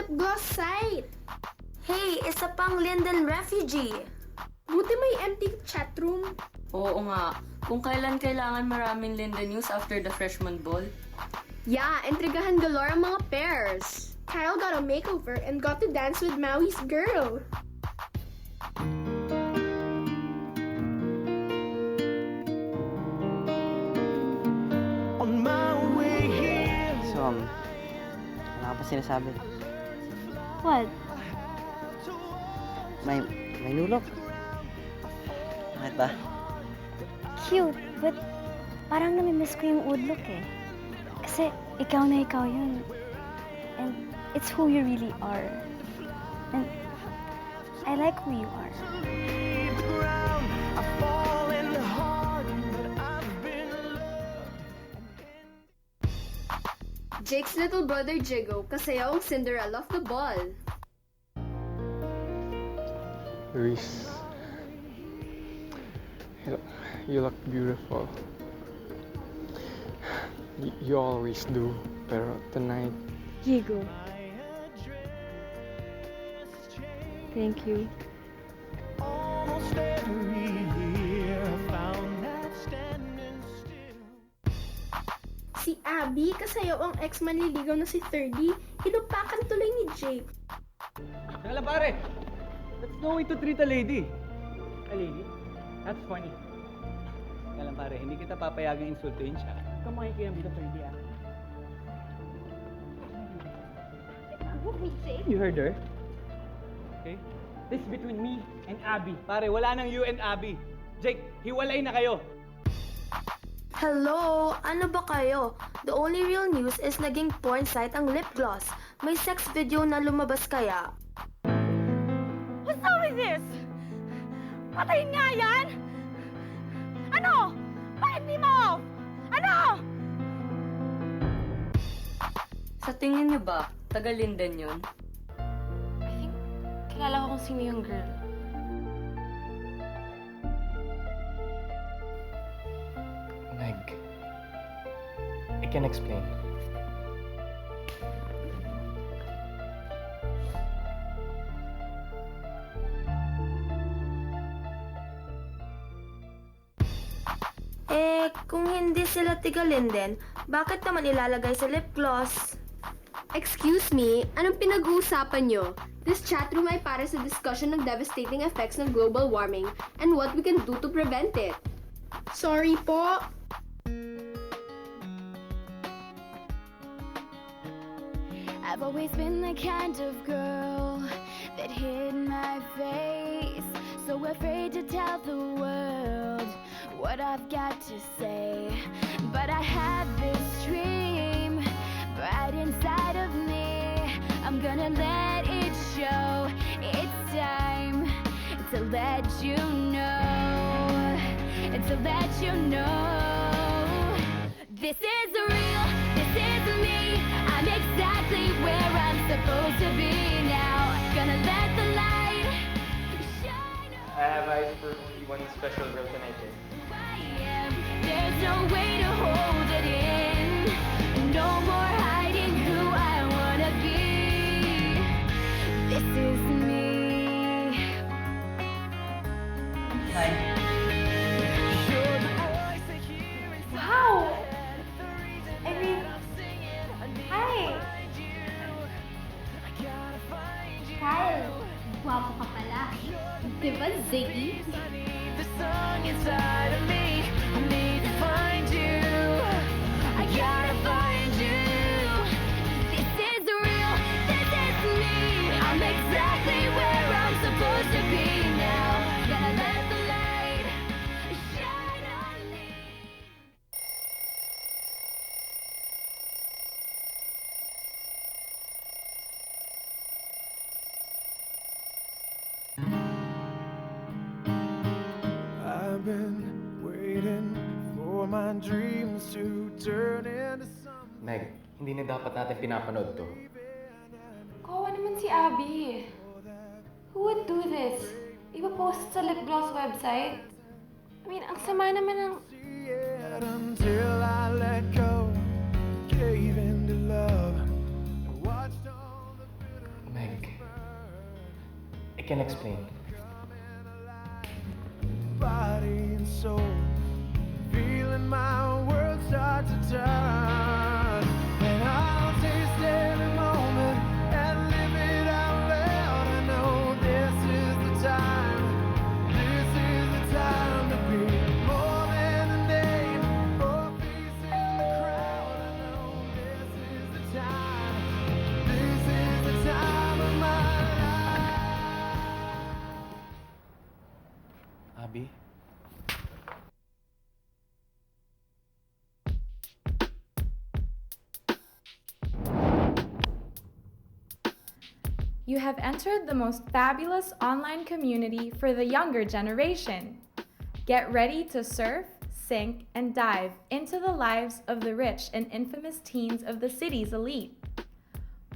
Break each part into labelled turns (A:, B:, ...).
A: lip gloss site.
B: Hey, isa pang Linden refugee.
A: Buti may empty chat room.
C: Oo nga. Kung kailan kailangan maraming Linden news after the freshman ball.
A: Yeah, intrigahan galore ang mga pairs. Kyle got a makeover and got to dance with Maui's girl.
D: On my way here.
E: So, wala ka pa sinasabi.
F: What?
E: May nulok. Bakit ba?
F: Cute, but parang namimiss ko yung wood look eh. Kasi ikaw na ikaw yun. And it's who you really are. And I like who you are.
D: Leave the ground. I fall in the heart, but I've been loved.
A: Jake's little brother Jigo kasayaw ang Cinderella of the ball.
G: Reese, you look beautiful. You always do, pero tonight,
F: Diego. Thank you.
D: Almost every year I found that standing still.
A: Si Abby kasayaw ang ex-manliligaw na si 30, hinupakan tuloy ni Jake.
H: Teka lang pare! That's no way to treat a lady. A lady? That's funny. Teka lang pare, hindi kita papayagang insultuhin siya. Huwag kang makikiam dito, Ferdy ah. You heard her? Okay? This is between me and Abby. Pare, wala nang you and Abby. Jake, hiwalay na kayo.
B: Hello? Ano ba kayo? The only real news is naging porn site ang lip gloss. May sex video na lumabas kaya.
F: What's up with this? Patayin nga yan! Ano? Bakit di mo off? Ano?
C: Sa tingin niyo ba, taga Linden yun?
I: I think, kilala ko kung sino yung girl.
J: Meg, I can explain.
B: Kung hindi sila tiga Linden, bakit naman ilalagay sa lip gloss?
A: Excuse me, anong pinag-uusapan nyo? This chat room ay para sa discussion ng devastating effects ng global warming and what we can do to prevent it. Sorry po.
F: I've always been the kind of girl that hid my face, so afraid to tell the world what I've got to say. But I have this dream right inside of me. I'm gonna let it show. It's time to let you know, to let you know. This is real, this is me. I'm exactly where I'm supposed to be now. Gonna let the light shine on.
J: I have eyes for only one special girl tonight.
F: Who I am. There's no way to hold it in. No more hiding who I wanna be. This is me. You're the voice I hear inside
I: Wow!
F: my head. The reason
I: I mean,
F: I'm singing. I need
I: hi.
F: to find you. I gotta find you.
I: Kyle, gwapo ka pala. Diba, Ziggy?
F: I need the song inside of me. I need to find you. I gotta find you. This is real. This is me. I'm exactly where I'm supposed to be now. Gonna let the light shine on me.
D: I've been waiting for my dreams to turn into something.
J: Meg, hindi na dapat natin pinapanood to.
I: Kawawa naman si Abby. Who would do this? Ipapost sa lip gloss website? I mean, ang sama naman ng...
D: See it until I let go. Gave in to love. Watched all the bitterness.
J: can explain.
D: Body and soul, feeling my world start to turn. And I'll taste every moment and live it out loud. I know this is the time. This is the time to be more than a name or a face in the crowd. I know this is the time. This is the time of my life.
J: Abby?
K: You have entered the most fabulous online community for the younger generation. Get ready to surf, sink, and dive into the lives of the rich and infamous teens of the city's elite.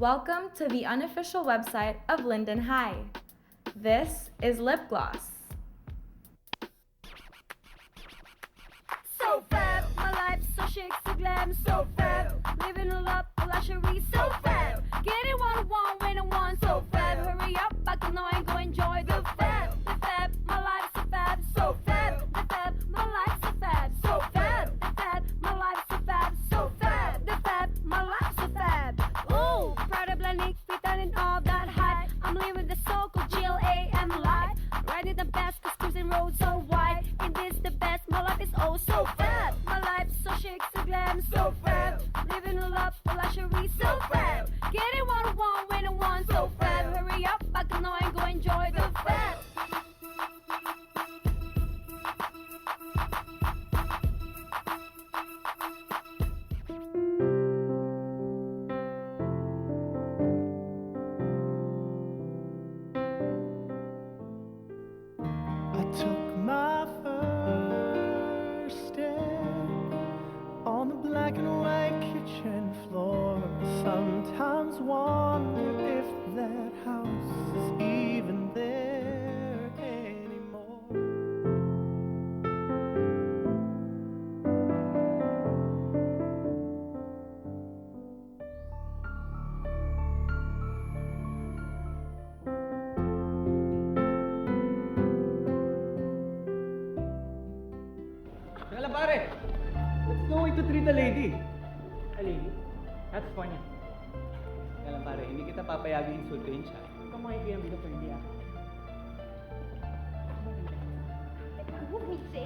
K: Welcome to the unofficial website of Linden High. This is Lip Gloss.
F: So fab, my life so chic, so glam, so fab. Living a lot of luxury, so fab. Getting what I want when I want, so fab. Hurry up, I can know and go enjoy the fab. The fab, my life so fab, so fab. The fab, my life so fab, so fab. The fab, my life so fab, so fab. The fab, my life so fab. Ooh, Prada, blending, fit and all that hype. I'm living the so-called GLAM life. Riding the best, cause cruising roads so wide. In this the best, my life is oh so fab. My life so chic, so glam, so fab. Living a love for luxury, so fab. Getting what I want when I want, so fab. Hurry up, I can know and go enjoy the fab.
D: I took my first step on the black and white kitchen floor. Sometimes wonder if that house is even there anymore.
H: Teka lang pare! That's no way to treat a lady. A lady? That's funny. Teka lang pare, hindi kita papayagang insultuhin siya. Huwag kang makikiyang dito, Ferdy ah.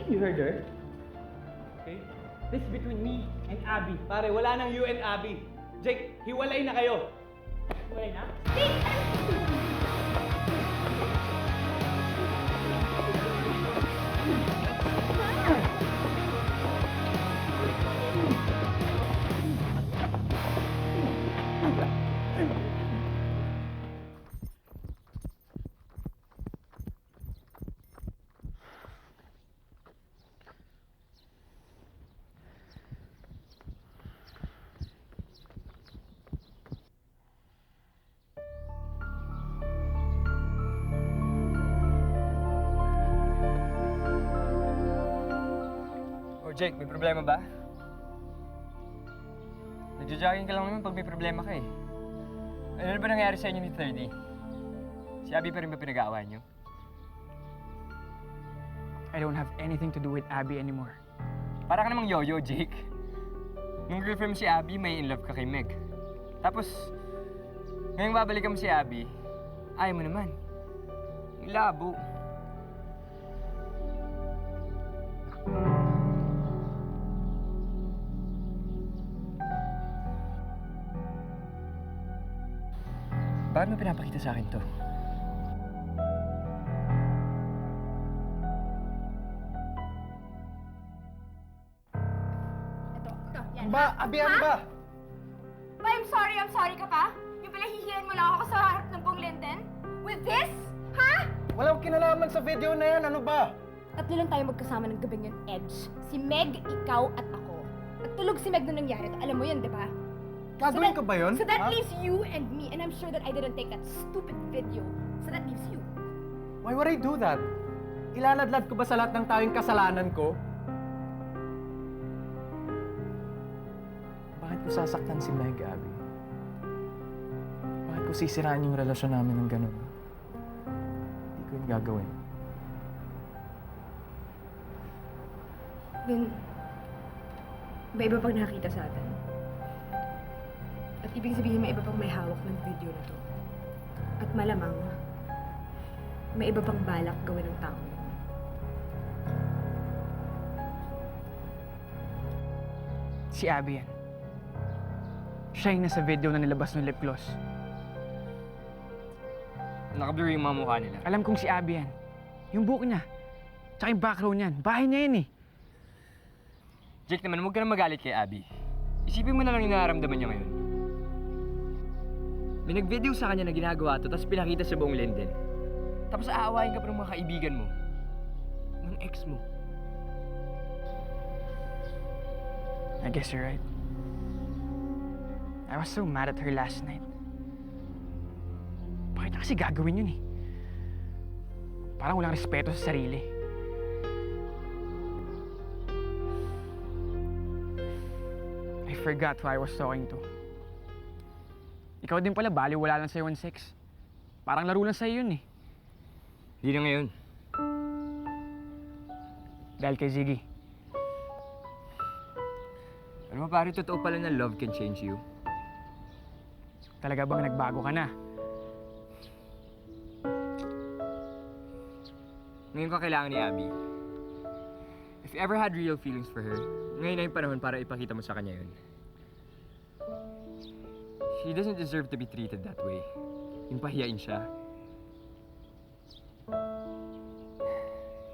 H: You heard her? Okay? This is between me and Abby. Pare, wala nang you and Abby. Jake, hiwalay na kayo. Hiwalay na?
G: Jake, may problema ba? Nagja-jogging ka lang naman pag may problema ka eh. Ano ba nangyari sa inyo ni 30? Si Abby pa rin ba pinag-aawayan niyo?
H: I don't have anything to do with Abby anymore.
G: Para ka namang yo-yo, Jake. Nung girlfriend mo si Abby, may in love ka kay Meg. Tapos, ngayong babalikan mo si Abby, ayaw mo naman. Ang labo. Bakit mo pinapakita sa akin to?
I: Yan.
J: Ba, Abby, ano ba?
I: Ba, I'm sorry ka pa? Yung pala hihiyan mo lang ako sa harap ng buong Linden? With this? Ha?
J: Walang kinalaman sa video na yan, ano ba?
I: Tatlo lang tayo magkasama ng gabing yun, Edge. Si Meg, ikaw, at ako. Nagtulog si Meg nung nangyari to. Alam mo yun, di ba?
J: Gagawin ka ba yun?
I: So that
J: Ha?
I: leaves you and me, and I'm sure that I didn't take that stupid video. So that leaves you.
J: Why would I do that? Ilaladlad ko ba sa lahat ng tayong kasalanan ko? Bakit ko sasaktan si Meg, Abby? Bakit ko sisiraan yung relasyon namin ng ganun? yun gagawin.
L: Then, may iba pang nakakita sa atin. At ibig sabihin may iba pang may hawak ng video na to. At malamang, may iba pang balak gawin ng tao yun.
M: Si Abby yan. Siya yung nasa video na nilabas ng lip gloss.
G: Nakablur yung mga mukha nila.
M: Alam kong si Abby yan. Yung buhok niya. Tsaka yung background niyan. Bahay niya yan eh.
G: Jake naman, huwag ka na magalit kay Abby. Isipin mo na lang yung nararamdaman niya ngayon. May nag-video sa kanya na ginagawa to, tapos pinakita sa buong Linden. Tapos aawahin ka pa ng mga kaibigan mo. Ng ex mo.
M: I guess you're right. I was so mad at her last night. Bakit na kasi gagawin yun eh? Parang walang respeto sa sarili. I forgot who I was talking to. Ikaw din pala, baliwala lang sa'yo ang sex. Parang laro lang sa'yo yun eh.
G: Hindi na ngayon.
M: Dahil kay Ziggy.
G: Ano mo pare, totoo pala na love can change you?
M: Talaga bang nagbago ka na?
G: Ngayon ka kailangan ni Abby. If you ever had real feelings for her, ngayon na yung panahon para ipakita mo sa kanya yun. She doesn't deserve to be treated that way. Yung pahiyain siya.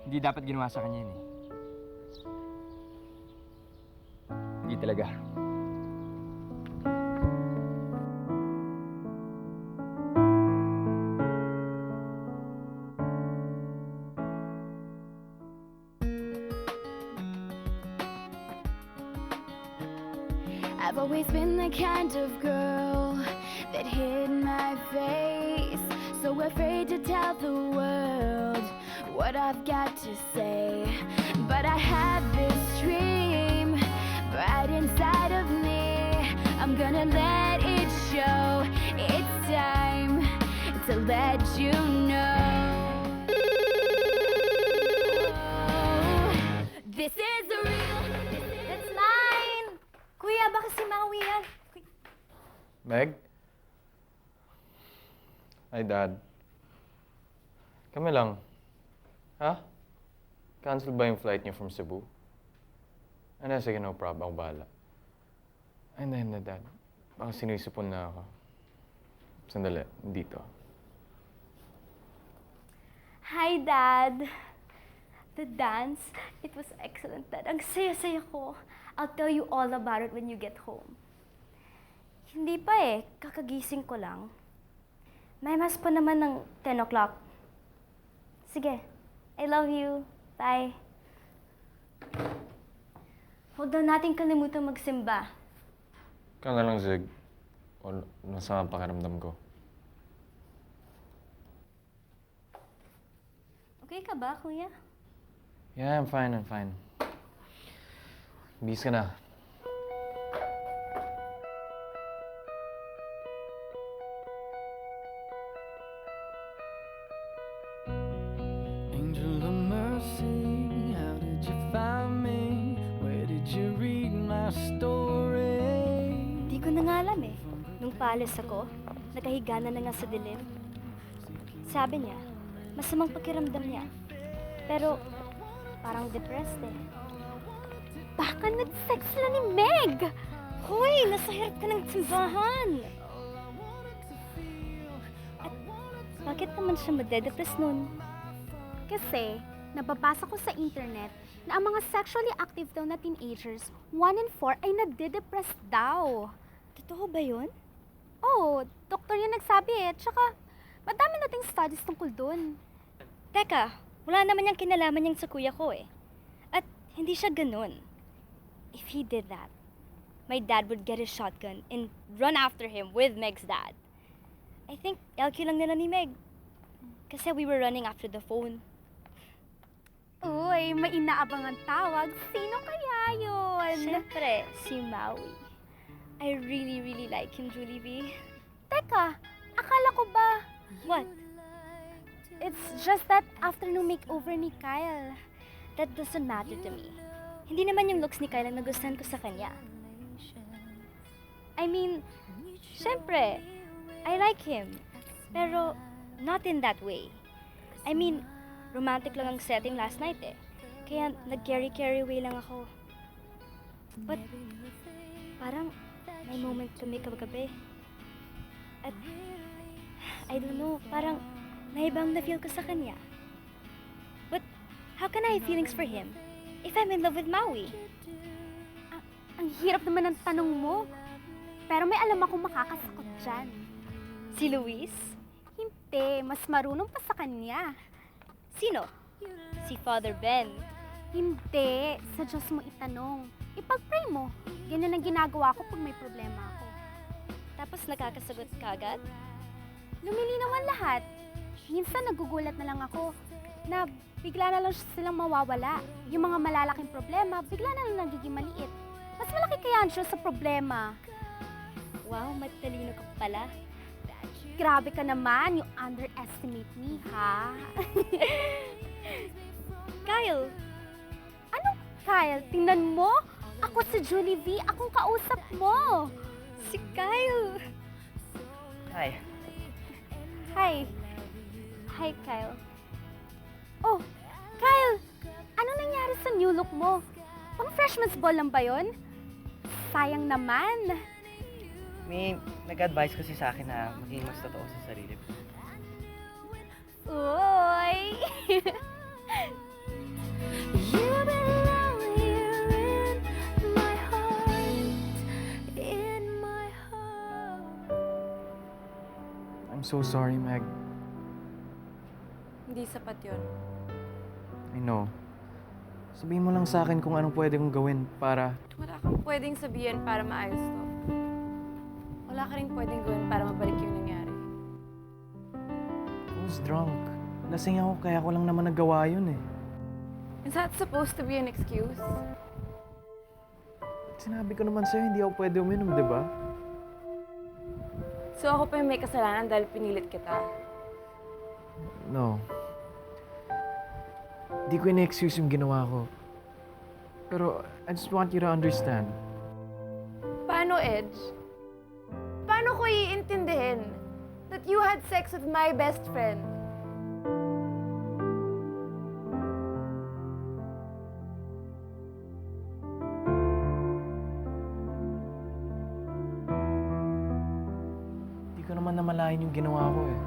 G: Hindi dapat ginawa sa kanya yun eh. Hindi talaga.
F: I've always been the kind of girl that hid my face, so afraid to tell the world what I've got to say. But I had this dream right inside of me. I'm gonna let it show. It's time to let you know. This is the real.
B: It's mine! Kuya, baka si Maui yan.
N: Meg? Hi, Dad. Kami lang. Ha? Cancel ba yung flight niyo from Cebu? Ano, sige, no problem. Ako bahala. Ay, hindi, Dad. Baka sinisipon na ako. Sandali, dito.
B: Hi, Dad. The dance, it was excellent, Dad. Ang saya-saya ko. I'll tell you all about it when you get home. Hindi pa eh. Kakagising ko lang. May mas pa naman ng 10 o'clock. Sige. I love you. Bye. Huwag daw natin kalimutan magsimba.
N: Ka na lang, Zig. O nasa pakiramdam ko.
B: Okay ka ba, Kuya?
N: Yeah, I'm fine, I'm fine. Bis ka na.
D: Angel of mercy, how did you find me? Where did you read my story?
B: Di ko na nga alam eh. Nung paalis ako, nakahiga na nga sa dilim. Sabi niya, masamang pakiramdam niya. Pero, parang depressed eh. Baka nag-sex na ni Meg! Hoy, nasa hirap ka ng simbahan! At bakit naman siya madedepress nun?
O: Kasi, nababasa ko sa internet na ang mga sexually active daw na teenagers, 1 in 4 ay nade-depress daw.
B: Totoo ba yun?
O: Oo, doktor yung nagsabi eh. Tsaka, madami nating studies tungkol dun.
B: Teka, wala naman niyang kinalaman niyang sa kuya ko eh. At hindi siya ganun. If he did that, my dad would get his shotgun and run after him with Meg's dad. I think LQ lang nila ni Meg. Kasi we were running after the phone.
O: Uy, may inaabangan tawag. Sino kaya yun?
B: Siyempre, si Maui. I really like him, Julie B.
O: Teka, akala ko ba...
B: What? It's just that after nung makeover ni Kyle, that doesn't matter to me. Hindi naman yung looks ni Kyle ang nagustuhan ko sa kanya. I mean, syempre, I like him. Pero, not in that way. I mean, romantic lang ang setting last night eh. Kaya nag-carry away lang ako. But, parang may moment kami kagabi. At, I don't know, parang naibang na-feel ko sa kanya. But, how can I have feelings for him if I'm in love with Maui?
O: Ang hirap naman ng tanong mo. Pero may alam akong makakasagot dyan.
B: Si Luis?
O: Hindi, mas marunong pa sa kanya.
B: Sino? Si Father Ben.
O: Hindi, sa Diyos mo itanong. Ipag-pray mo. Ganyan ang ginagawa ko pag may problema ako.
B: Tapos nakakasagot ka agad?
O: Lumilinaw ang lahat. Minsan nagugulat na lang ako na bigla na lang silang mawawala. Yung mga malalaking problema, bigla na lang nagiging maliit. Mas malaki kaya ang Diyos sa problema.
B: Wow, matalino ka pala.
O: Grabe ka naman, you underestimate me, ha?
B: Kyle!
O: Anong Kyle? Tingnan mo! Ako si Julie V, akong kausap mo!
B: Si Kyle!
E: Hi.
O: Hi. Hi, Kyle. Oh, Kyle! Anong nangyari sa new look mo? Pang freshman's ball lang ba yun? Sayang naman.
E: May nag-advise kasi sa akin na maging mas totoo sa sarili ko.
O: Uy! You belong here in my heart, in my heart.
N: I'm so sorry, Meg.
L: Hindi sapat yun.
N: I know. Sabihin mo lang sa akin kung anong pwede kong gawin para...
L: Wala kang pwedeng sabihin para maayos to. Wala ka rin pwedeng gawin para mabalik yung nangyari.
N: I was drunk. Lasing ako kaya ko lang naman nagawa yun eh.
L: Is that supposed to be an excuse?
N: Sinabi ko naman sa'yo, hindi ako pwede uminom, di ba?
L: So ako pa yung may kasalanan dahil pinilit kita?
N: No. Di ko ina-excuse yung ginawa ko. Pero I just want you to understand.
L: Paano, Edge? Paano ko iintindihin that you had sex with my best friend?
N: Di ko naman namalayan yung ginawa ko eh.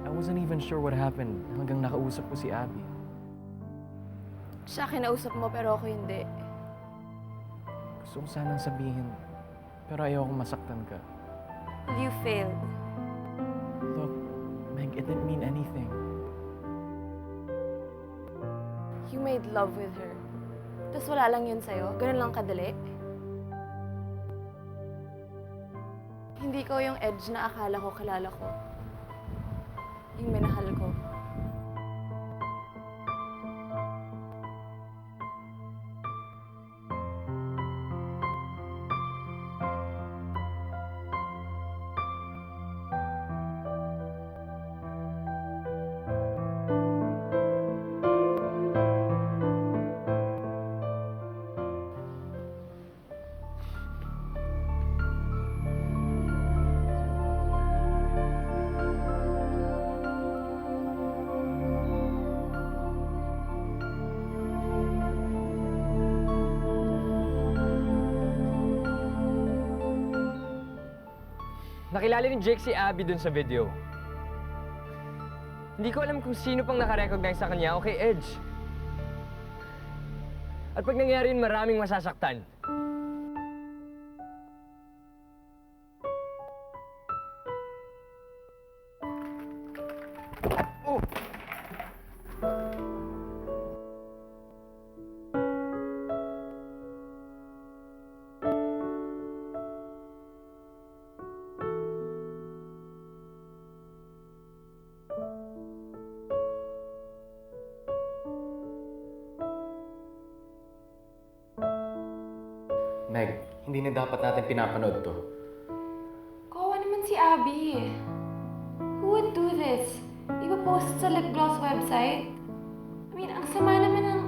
N: I wasn't even sure what happened hanggang nakausap ko si Abby.
L: Siya kinausap mo pero ako hindi.
N: Gusto ko sanang sabihin, pero ayoko masaktan ka.
L: You failed.
N: Look, Meg, it didn't mean anything.
L: You made love with her. Tapos wala lang yun sa'yo? Ganun lang kadali? Hindi ko yung Edge na akala ko kilala ko. Yung minahal ko.
G: Nakilala ni Jake si Abby dun sa video. Hindi ko alam kung sino pang nakarecognize sa kanya o kay Edge. At pag nangyari yun, maraming masasaktan. Oh!
N: Meg, hindi na dapat natin pinapanood to.
I: Kawawa naman si Abby. Who would do this? ipapost sa lip gloss website? I mean, ang sama naman ng...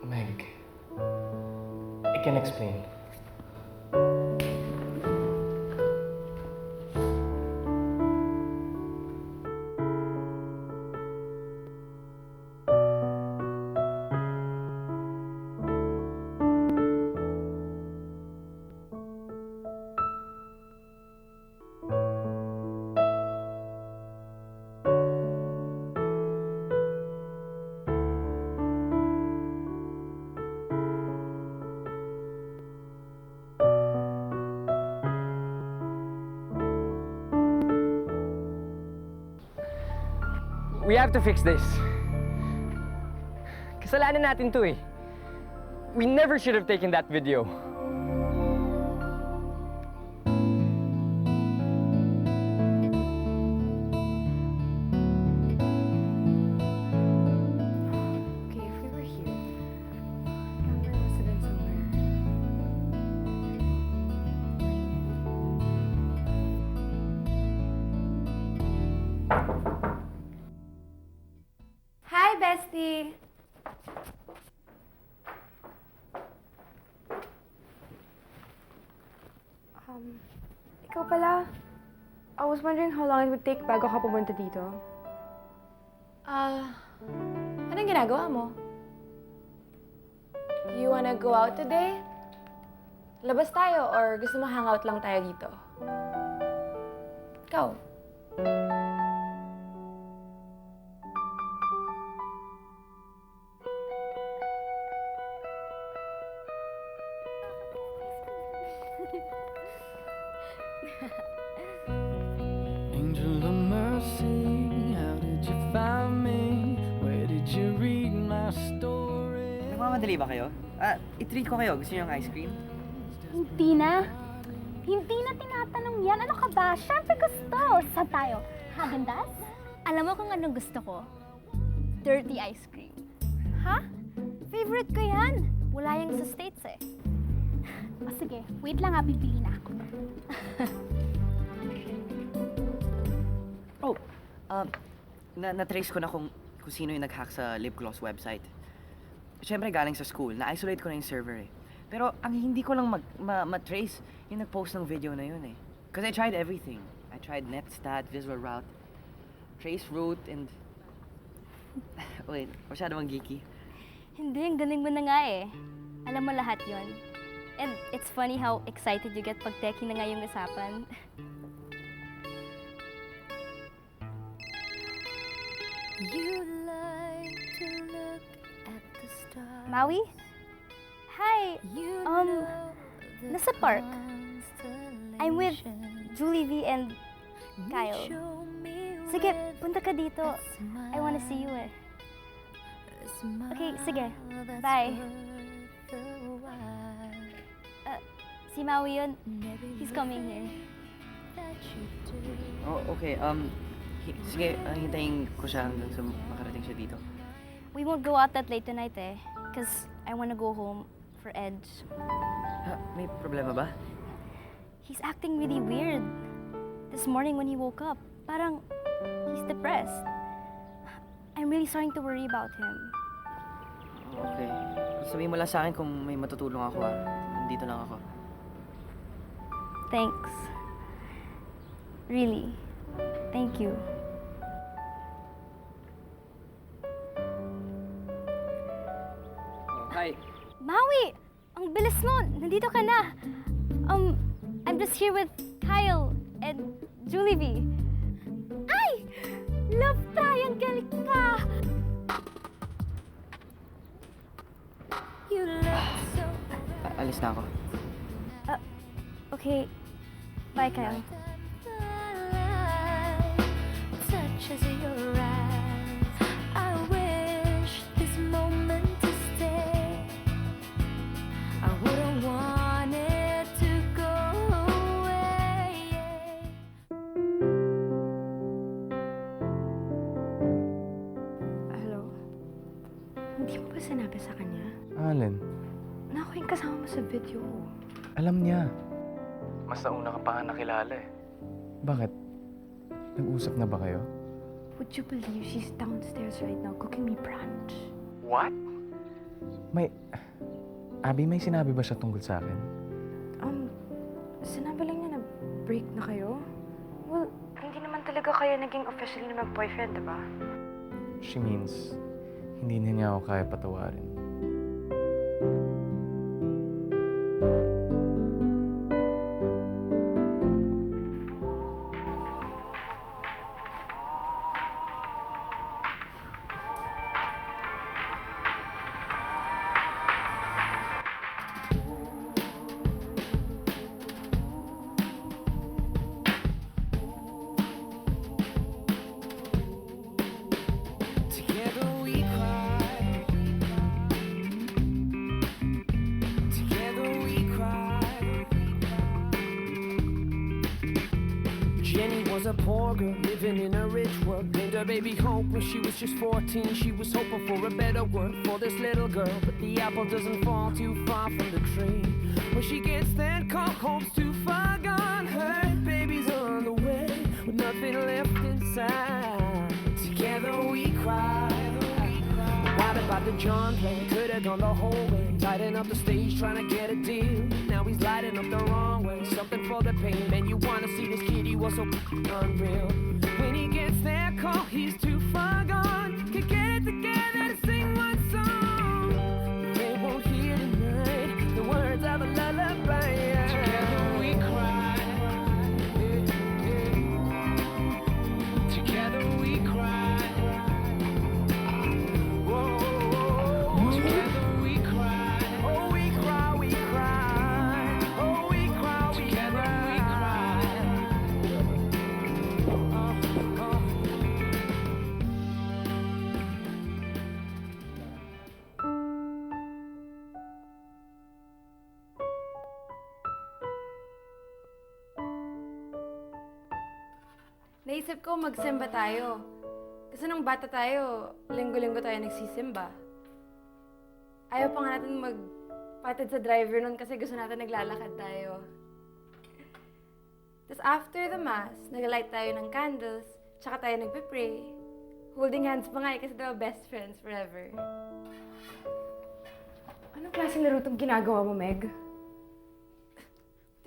E: Meg, I can explain.
G: We have to fix this. Kasalanan natin to eh. We never should have taken that video.
L: Okay, if we were here, camera must have been somewhere.
I: Hi, bestie!
L: Ikaw pala. I was wondering how long it would take bago ka pumunta dito.
I: Anong ginagawa mo? You wanna go out today? Labas tayo or gusto mo hangout lang tayo dito? Ikaw?
D: Angel of mercy, how did you find me? Where did you read my story?
E: Nagmamadali ba kayo? I-treat ko kayo. Gusto niyo ng ice cream?
O: Hindi na. Hindi na tinatanong yan. Ano ka ba? Siyempre gusto. Saan tayo? Häagen-Dazs? Alam mo kung anong gusto ko? Dirty ice cream. Ha? Favorite ko yan. Wala yung sa States eh. O sige, wait lang ha. Pipili na ako.
E: Na-trace ko na kung sino yung nag-hack sa lip gloss website. Siyempre galing sa school, na-isolate ko na yung server eh. Pero ang hindi ko lang ma-trace yung nag-post ng video na yun eh. Because I tried everything. I tried Netstat, Visual Route, Traceroute, and... Wait, masyado bang geeky?
B: Hindi, ang galing mo na nga eh. Alam mo lahat yon. And it's funny how excited you get pag techie na nga yung usapan. Maui? Hi! Nasa park. I'm with Julie V and Kyle. Sige, punta ka dito. I wanna see you eh. Okay, sige. Bye. Si Maui yun. He's coming here.
E: Oh, okay. Sige, hintayin ko siya hanggang sa makarating siya dito.
B: We won't go out that late tonight eh. Because I wanna go home for Edge.
E: May problema ba?
B: He's acting really weird. This morning when he woke up, parang he's depressed. I'm really starting to worry about him.
E: Okay. Sabihin mo lang sa akin kung may matutulong ako Nandito lang ako.
B: Thanks. Really. Thank you.
G: Hi.
B: Maui! Ang bilis mo! Nandito ka na! I'm just here with Kyle and Julie V. Ay! Love triangle ka!
E: Alis na ako.
B: Okay. Bye, Kyle.
F: Touches your eyes. I wish this moment to stay. I wouldn't want it
L: Hindi mo ba sinabi sa kanya?
N: Alin?
L: Na ako yung kasama mo sa video.
N: Alam niya. Mas nauna ka pa nga nakilala eh. Bakit? Nag-usap na ba kayo?
L: Would you believe she's downstairs right now cooking me brunch?
N: What? Abby, may sinabi ba siya tungkol sa akin?
L: Sinabi lang niya na break na kayo? Well, hindi naman talaga kayo naging officially na mag-boyfriend, diba?
N: She means, hindi na niya ako kaya patawarin.
D: Together we cry. Together we cry. Jenny was a poor girl living in a rich world. Named her baby Hope when she was just 14. She was hoping for a better world for this little girl. But the apple doesn't fall too far from the tree. When she gets there, call Hope's too far gone. Her baby's on the way with nothing left inside. Together we cry. What about the John play? Could have gone the whole way. Tighten up the stage, trying to get a deal. Now he's lighting up the wrong way. Something for the pain. Man, you wanna see this kid? He was so unreal. When he gets there, call he's too far gone. Can get it together to sing one song. They won't hear tonight the words of a lullaby. Together we cry. Together we cry. Together we cry. Oh, we cry, we cry. Oh, we cry, we together we cry.
L: Naisip ko magsimba tayo. Kasi nung bata tayo, linggo-linggo tayo nagsisimba. Ayaw pa nga natin magpatid sa driver nun kasi gusto natin naglalakad tayo. Tapos after the mass, nag-light tayo ng candles, tsaka tayo nagpe-pray. Holding hands pa nga kasi daw best friends forever. Anong klaseng laro itong ginagawa mo, Meg?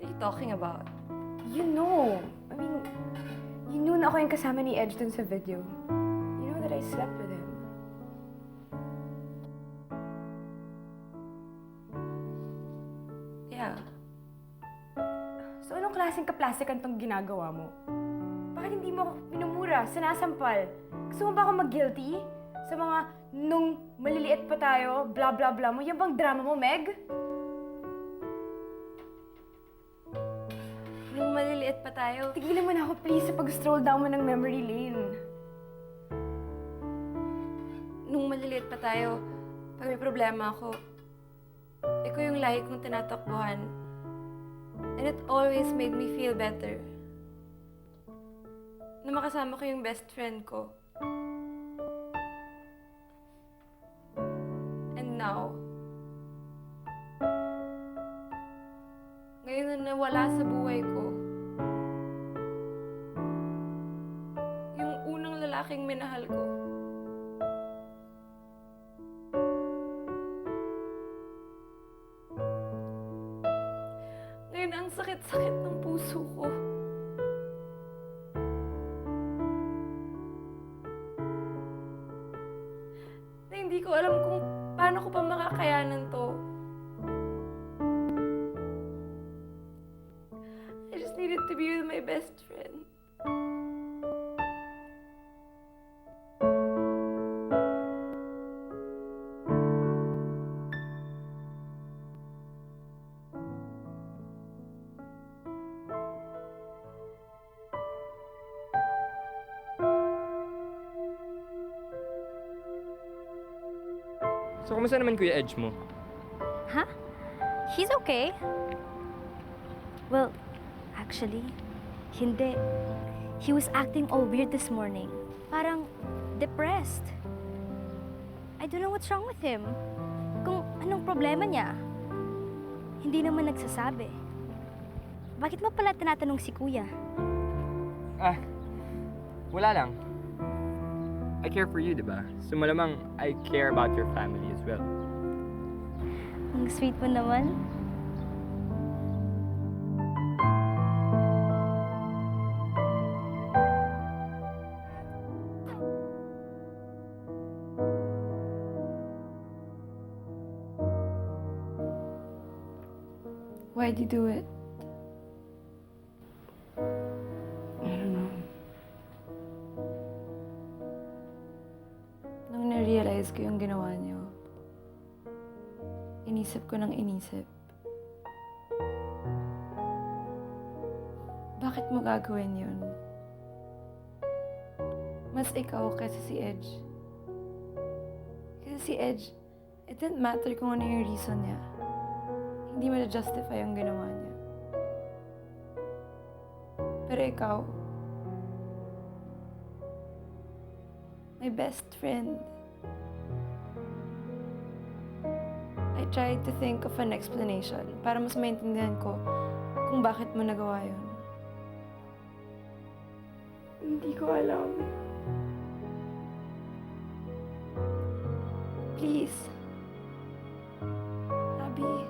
L: What are you talking about? You know. I mean, you knew na ako yung kasama ni Edge dun sa video. You know that I slept with him. Yeah. So anong klaseng kaplastikan tong ginagawa mo? Bakit hindi mo ako minumura, sinasampal? Gusto mo ba ako mag-guilty? Sa mga nung maliliit pa tayo, blah blah blah mo, yan bang drama mo, Meg? Nung maliliit pa tayo, tigilan mo na ako please sa pag-stroll down mo ng memory lane. Nung maliliit pa tayo, pag may problema ako, ikaw yung lagi kong tinatakbuhan. And it always made me feel better. Na makasama ko yung best friend ko. And now, ngayon na nawala sa buhay ko, yung unang lalaking minahal ko, ngayon ang sakit-sakit ng puso ko. Na hindi ko alam kung paano ko pa makakayanan to. I just needed to be with my best friend.
G: So, kumusta naman Kuya Edge mo?
B: Huh? He's okay. Well, actually, hindi. He was acting all weird this morning. Parang depressed. I don't know what's wrong with him. Kung anong problema niya. Hindi naman nagsasabi. Bakit mo pala tinatanong si kuya?
G: Wala lang. I care for you, di ba? So malamang I care about your family as well.
B: Ang sweet mo naman.
I: Why'd you do it? I don't know. Nung na-realize ko yung ginawa niyo, inisip ko ng inisip. Bakit mo gagawin yun? Mas ikaw kasi si Edge. Kasi si Edge, it didn't matter kung ano yung reason niya. Hindi mo na-justify yung ginawa niya. Pero ikaw, my best friend. I tried to think of an explanation para mas maintindihan ko kung bakit mo nagawa yun. Hindi ko alam. Please. Abby.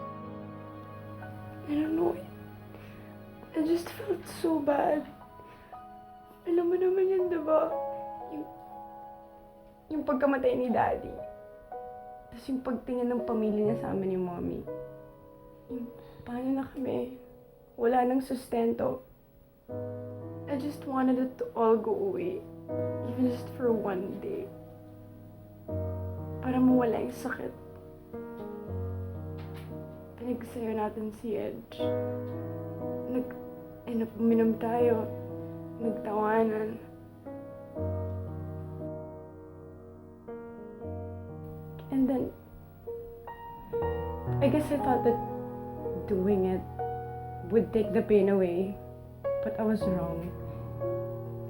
I: I don't know. I just felt so bad. Alam mo naman yun, diba? Yung pagkamatay ni Daddy. Tapos yung pagtingin ng pamilya niya sa amin ni Mommy. Yung paano na kami. Wala nang sustento. I just wanted it to all go away. Even just for one day. Para mawala yung sakit. Pinagsayo natin si Edge. Uminom tayo. Nagtawanan. And then, I guess I thought that doing it would take the pain away. But I was wrong.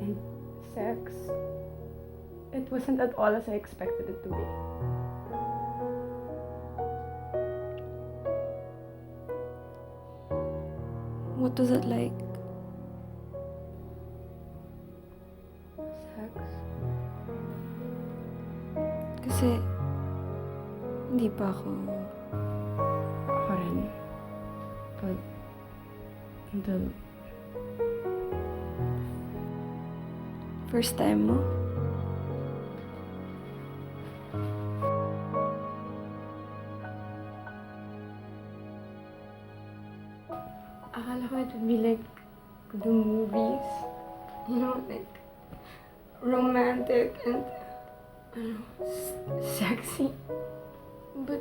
I: And sex, it wasn't at all as I expected it to be. What was it like? Sex? Kasi, hindi pa ako rin. But, until first time mo? Akala ko it would be like the movies. You know, like romantic and, I don't know, sexy. But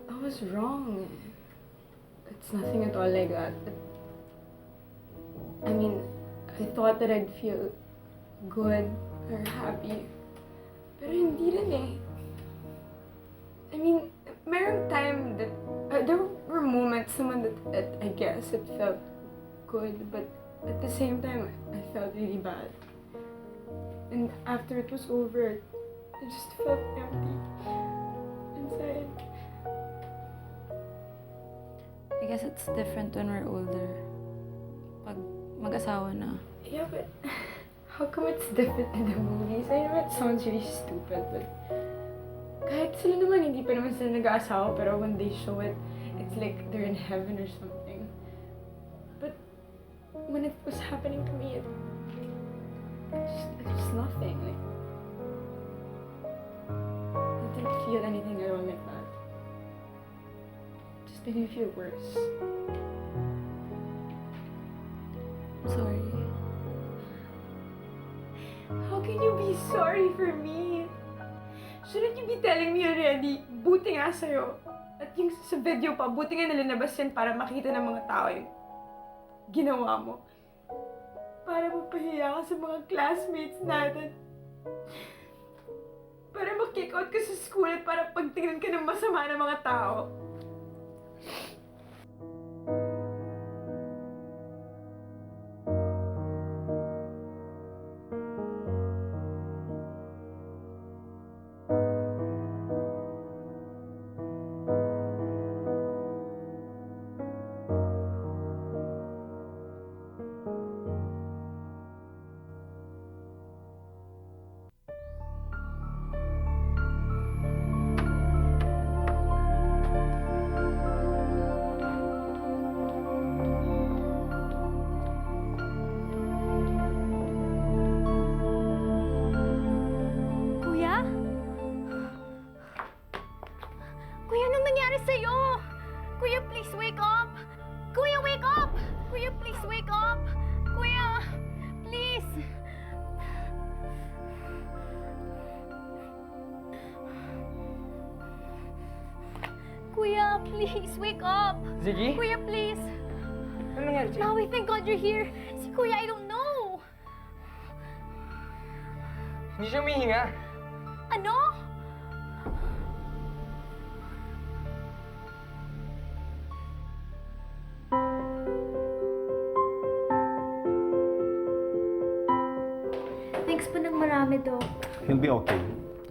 I: I was wrong. It's nothing at all like that. I mean, I thought that I'd feel good or happy. Pero hindi rin eh. I mean, merong time that, there were moments naman that I guess it felt good, but at the same time, I felt really bad. And after it was over, I just felt empty inside. I guess it's different when we're older. Pag mag-asawa na. Yeah, but how come it's different in the movies? I know it sounds really stupid, but kahit sila naman, hindi pa naman sila nag-aasawa, pero when they show it, it's like they're in heaven or something. But when it was happening to me, it's nothing. Like, I didn't feel anything at all like that. It just made me feel worse. I'm sorry. How can you be sorry for me? Shouldn't you be telling me already? Buti nga sa'yo. At yung sa video pa, buti nga nalinabas yan para makita ng mga tao yung ginawa mo. Para mapahiya ka sa mga classmates natin. Para mag-kick out ka sa school at para pagtingnan ka ng masama ng mga tao.
B: Kuya, anong nangyari sa'yo? Kuya, please wake up! Kuya, wake up! Kuya, please wake up! Kuya, please! Kuya, please wake up!
G: Ziggy?
B: Kuya, please!
G: Ano nangyari, Jake?
B: Maui, thank God you're here. Si Kuya, I don't know.
G: Hindi siya humihinga.
B: Ano?
P: Thanks po ng marami, Doc.
Q: He'll be okay.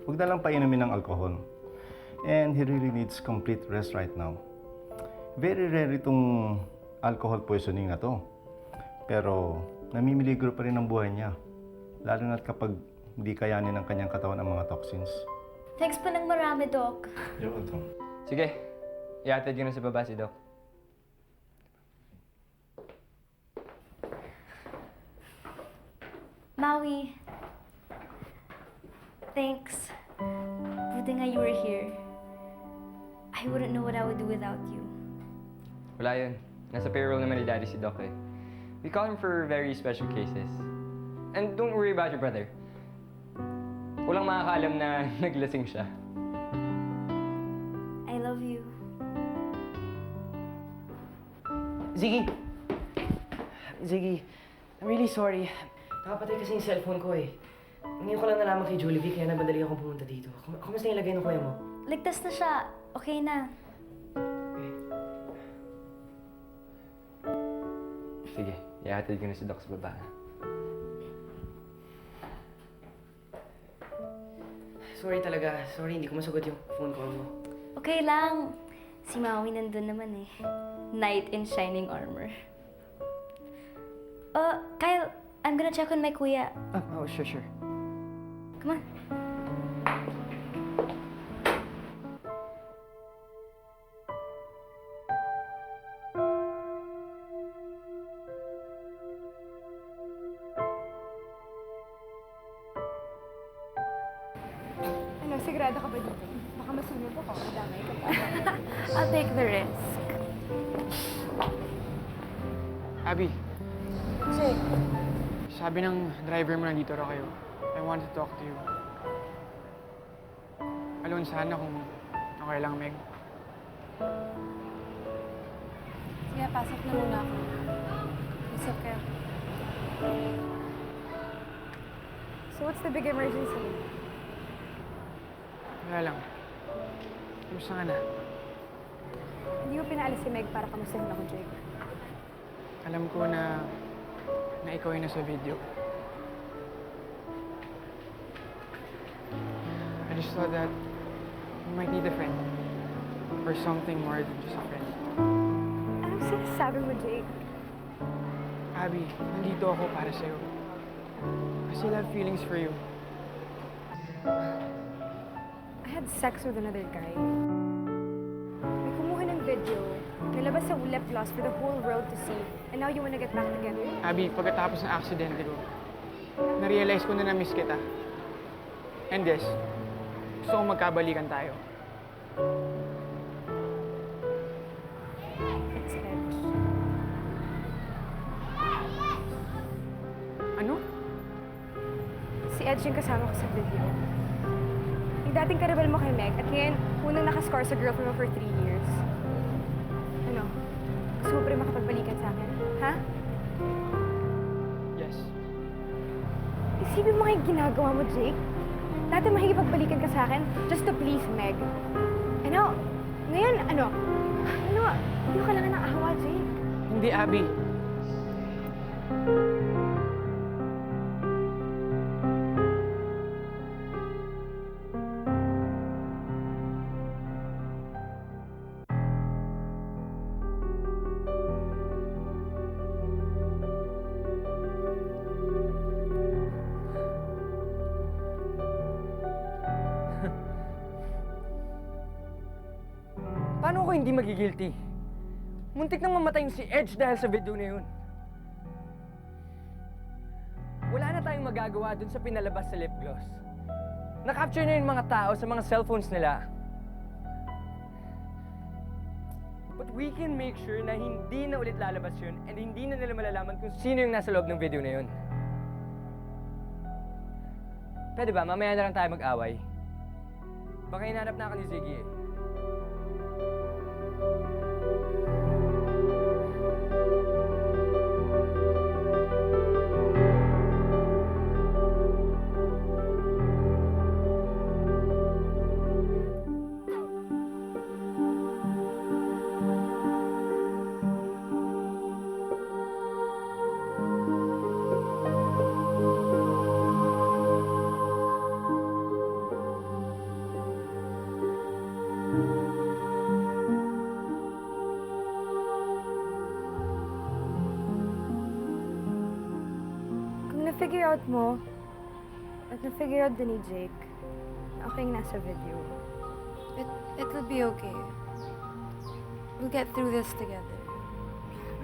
Q: Huwag na lang painumin ng alcohol. And he really needs complete rest right now. Very rare itong alcohol poisoning na to. Pero namimiligro pa rin ang buhay niya. Lalo na't kapag hindi kayanin ng kanyang katawan ang mga toxins.
P: Thanks po ng marami, Doc.
Q: You're welcome.
G: Sige, iatid ko na sa baba si Doc.
B: Maui, thanks. Buti nga you were here. I wouldn't know what I would do without you.
G: Wala yun. Nasa payroll naman ni Daddy si Doc eh. We call him for very special cases. And don't worry about your brother. Walang makakaalam na naglasing siya.
B: I love you.
E: Ziggy! Ziggy, I'm really sorry. Nakapatay kasi yung cellphone ko eh. Ngayon ko lang nalaman kay Julie V, kaya nabadali akong pumunta dito. Kumusta yung lagay ng kuya mo?
B: Ligtas na siya. Okay na.
G: Sige, iatid ko na si Doc sa baba.
E: Sorry talaga. Sorry, hindi ko masagot yung phone call mo.
B: Okay lang. Si Maui nandun naman eh. Knight in shining armor. Kyle, I'm gonna check on my kuya.
E: Oh, sure.
B: Come on.
I: Ano, sigurado ka ba dito? Baka masunog ako, madamay ka pa.
B: I'll take the risk.
M: Abby. Sabi ng driver mo nandito raw kayo. I want to talk to you. Alone sana kung okay lang, Meg.
I: Sige, pasok na muna ako. Isip ka. So what's the big emergency?
M: Wala lang. Kamusta ka na?
I: Hindi mo pinaalis si Meg para kamustahin ako, Jake.
M: Alam ko na ikaw yung nasa video. I just thought that you might need a friend. Or something more than just a friend.
I: Anong sinasabi mo, Jake?
M: Abby, nandito ako para sa'yo. I still have feelings for you.
I: I had sex with another guy. May kumuha ng video, nalabas sa Lip Gloss for the whole world to see, and now you wanna get back together?
M: Abby, pagkatapos ng aksidente ko, na-realize ko na na-miss kita. And yes, gusto kong magkabalikan tayo.
I: It's Edge.
M: Ano?
I: Si Edge yung kasama ko sa video. Yung dating karibal mo kay Meg, at ngayon, unang nakascore sa girlfriend mo for 3 years. Ano? Gusto mo pa rin makapagbalikan sa akin? Ha?
M: Yes.
I: Isipin mo kayong ginagawa mo, Jake. Dati mahigipagbalikan ka sa akin just to please Meg. And now, ngayon, ano? Ano? Hindi mo kailangan ng awa, Jake.
M: Hindi, Abby.
G: Paano ako hindi magigilty? Muntik nang mamatay yung si Edge dahil sa video na yun. Wala na tayong magagawa dun sa pinalabas sa lip gloss. Na-capture na yung mga tao sa mga cellphones nila. But we can make sure na hindi na ulit lalabas yun and hindi na nila malalaman kung sino yung nasa loob ng video na yun. Pwede ba, mamaya na lang tayo mag-away? Baka hinanap na ako ni Ziggy eh.
L: Kung na-figure out mo, at na-figure out din ni Jake, na ako yung nasa video, it'll be okay. We'll get through this together.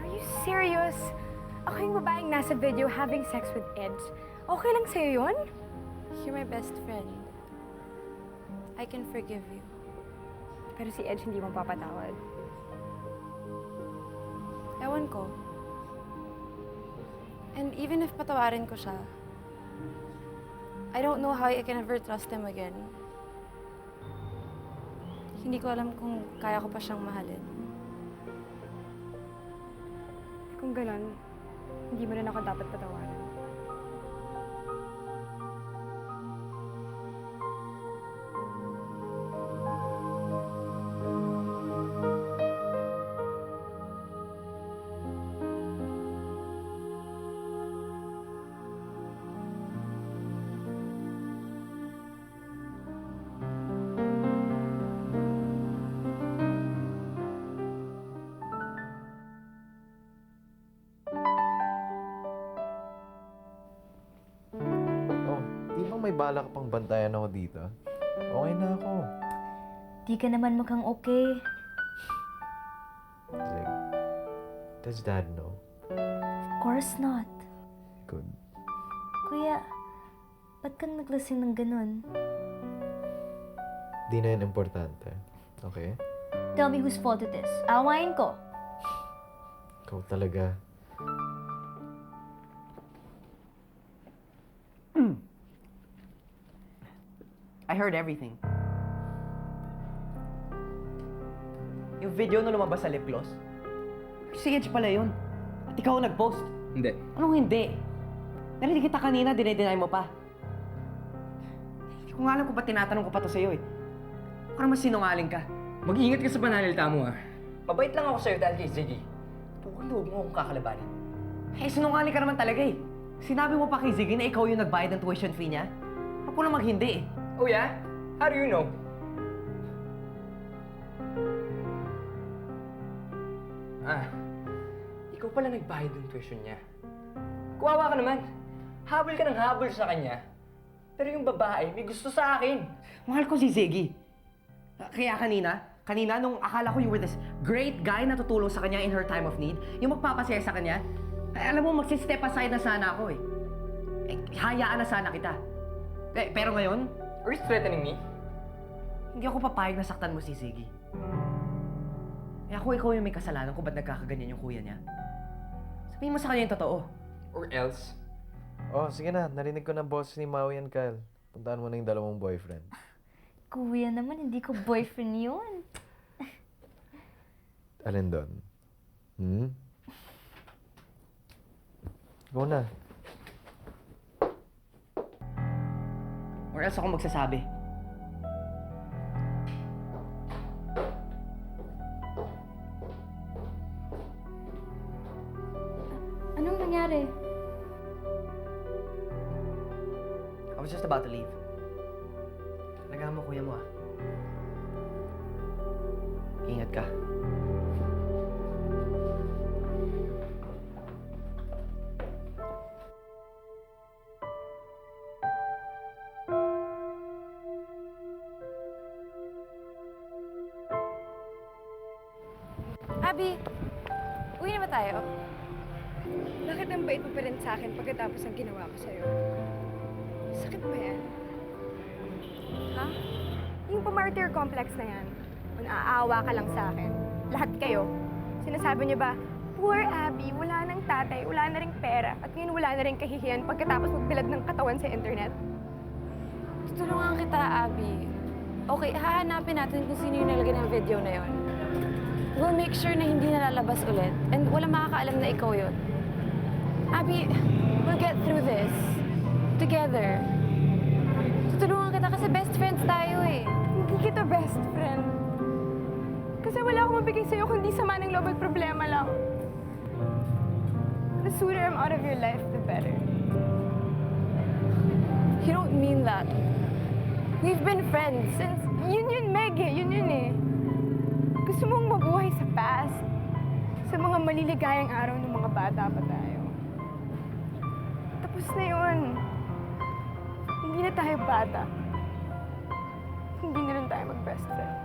L: Are you serious? Ako yung babaeng nasa video having sex with Edge. Okay lang sa'yo yun? You're my best friend. I can forgive you. Pero si Edge hindi mo papatawad. Ewan ko. And even if patawarin ko siya, I don't know how I can ever trust him again. Hindi ko alam kung kaya ko pa siyang mahalin. Kung ganon, hindi mo rin ako dapat patawarin.
R: May balak pang bantayan ako dito. Okay na ako.
P: Di ka naman mukhang okay.
R: Like, does Dad know?
P: Of course not.
R: Good.
P: Kuya, ba't ka naglasing ng ganun?
R: Di na yan importante. Okay?
P: Tell me whose fault it is. Awayin ko.
R: Ikaw talaga.
E: I heard everything. Yung video na lumabas sa lip gloss? Si Edge pala yun. At ikaw ang nag-post.
G: Hindi.
E: Anong hindi? Narinig kita kanina, dinay-deny mo pa. Hindi ko nga alam kung ba't tinatanong ko pa to sa'yo eh. Parang mas sinungaling ka.
G: Mag-iingat ka sa pananalita mo ah.
E: Mabait lang ako sa'yo dahil kay Ziggy. Huwag mo akong kakalabanin. Eh, sinungaling ka naman talaga eh. Sinabi mo pa kay Ziggy na ikaw yung nagbayad ng tuition fee niya? Huwag ko lang maghindi eh.
G: Oh yeah? How do you know? Ikaw pala nagbayad ng tuition niya. Kuwawa ka naman. Habol ka ng habol sa kanya. Pero yung babae, may gusto sa akin.
E: Mahal ko si Ziggy. Kaya kanina nung akala ko you were this great guy na tutulong sa kanya in her time of need, yung magpapasaya sa kanya, ay, alam mo, magsi-step aside na sana ako eh. Hayaan na sana kita. Pero ngayon,
G: are you threatening me?
E: Hindi ako papayag na saktan mo si Ziggy. Kung ikaw yung may kasalanan kung ba't nagkakaganyan yung kuya niya. Sabihin mo sa kanya yung totoo.
G: Or else?
R: Oh, sige na. Narinig ko ng boss ni Maui and Kyle. Puntahan mo na yung dalawang boyfriend.
P: Kuya naman, hindi ko boyfriend yun.
R: Alin doon? Go na.
E: Or else ako magsasabi.
P: Anong nangyari?
E: I was just about to leave. Alagaan mo kuya mo ah. Ingat ka.
L: Abby, uwi na ba tayo? Bakit ang bait mo pa rin sa akin pagkatapos ng ginawa ko sa'yo? Sakit ba yan? Ha? Yung pa-martyr complex na yan, kung naaawa ka lang sa akin.
I: lahat kayo, sinasabi niyo ba, poor Abby, wala nang tatay, wala na ring pera, at ngayon wala na ring kahihiyan pagkatapos magbilad ng katawan sa internet?
S: Tulungan kita, Abby. Okay, hahanapin natin kung sino yung nalagay ng video na yon. We'll make sure na hindi nalalabas ulit and walang makakaalam na ikaw yun. Abby, we'll get through this. Together. Tutulungan kita kasi best friends tayo eh.
I: Hindi kita best friend. Kasi wala akong mabigay sa'yo kundi sama ng loob at problema lang. The sooner I'm out of your life, the better.
S: You don't mean that. We've been friends since...
I: Yun, Meg eh. Yun eh. Gusto mong mabuhay sa past. Sa mga maliligayang araw ng mga bata pa tayo. Tapos na yun. Hindi na tayo bata. Hindi na rin tayo mag-best friends.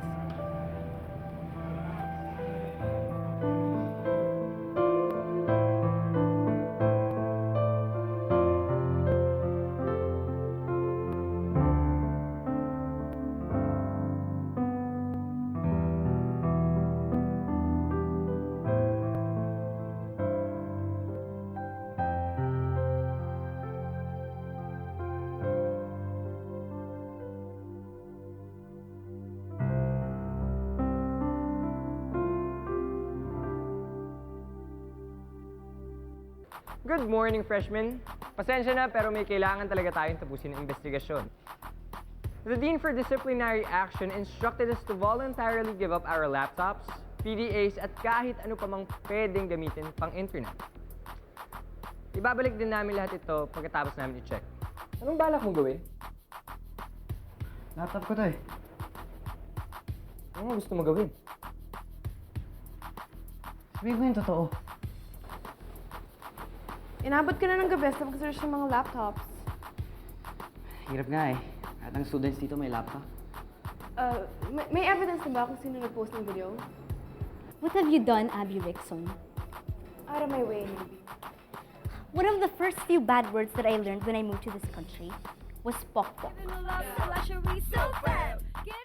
G: Good morning, freshmen. Pasensya na pero may kailangan talaga tayong tapusin ng investigasyon. The Dean for Disciplinary Action instructed us to voluntarily give up our laptops, PDAs at kahit ano pa mang pwedeng gamitin pang internet. Ibabalik din namin lahat ito pagkatapos namin i-check. Anong balak mong gawin?
E: Laptop ko to eh.
G: Ano gusto mo gawin?
E: Sabihin mo yung totoo.
I: Inabot ka na ng gabi sa pag-search ng mga laptops.
E: Hirap nga eh. Lahat ng students dito may laptop.
I: May evidence na ba kung sino nag-post ng video?
O: What have you done, Abby Rickson?
I: Out of my way, maybe.
O: One of the first few bad words that I learned when I moved to this country was pokpok.